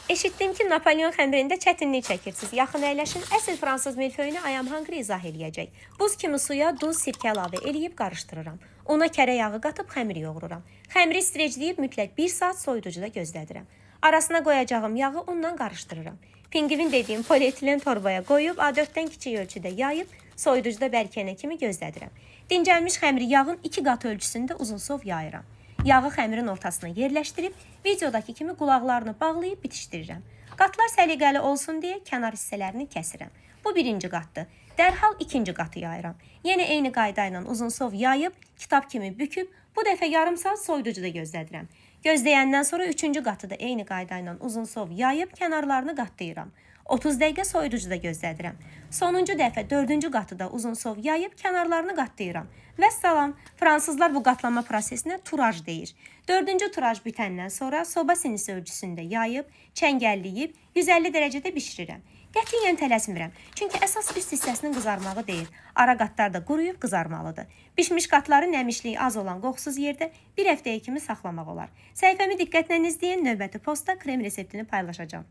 Eşitdim ki, Napolyon xəmirində çətinlik çəkirsiniz. Yaxın əyləşin, əsl fransız milföyünü I am hungry izah eləyəcək. Buz kimi suya duz, sirkə əlavə eləyib qarışdırıram. Ona kərə yağı qatıb xəmir yoğururam. Xəmiri streçləyib mütləq 1 saat soyuducuda gözlədirəm. Arasına qoyacağım yağı ondan qarışdırıram. Pingvin dediyim polietilen torbaya qoyub A4-dən kiçik ölçüdə yayıb soyuducuda bərkiyənə kimi gözlədirəm. Dincəlmiş xəmiri yağın 2 qat ölçüsündə uzunsov yayıram. Yağı xəmirin ortasına yerləşdirib, videodakı kimi qulaqlarını bağlayıb bitişdirirəm. Qatlar səliqəli olsun deyə kənar hissələrini kəsirəm. Bu birinci qatdır. Dərhal ikinci qatı yayıram. Yenə eyni qayda ilə uzunsov yayıb, kitab kimi büküb, bu dəfə yarım saat soyuducuda gözlədirəm. Gözləyəndən sonra üçüncü qatı da eyni qayda ilə uzunsov yayıb, kənarlarını qatlayıram. 30 dəqiqə soyuducuda gözlədirəm. Sonuncu dəfə dördüncü qatı da uzunsov yayıb, kənarlarını qatlayıram. Vəssalam, fransızlar bu qatlama prosesinə turaj deyir. Dördüncü turaj bitəndən sonra soba sinisi ölçüsündə yayıb, çəngəlləyib, 150 dərəcədə bişirirəm. Qətiyyən tələsmirəm, çünki əsas üst hissəsinin qızarmağı deyil, ara qatlar da quruyub qızarmalıdır. Bişmiş qatların nəmişliyi az olan qoxusuz yerdə bir həftəyə kimi saxlamaq olar. Səhifəmi diqqətlə izləyin, növbəti postda krem reseptini paylaşacağım.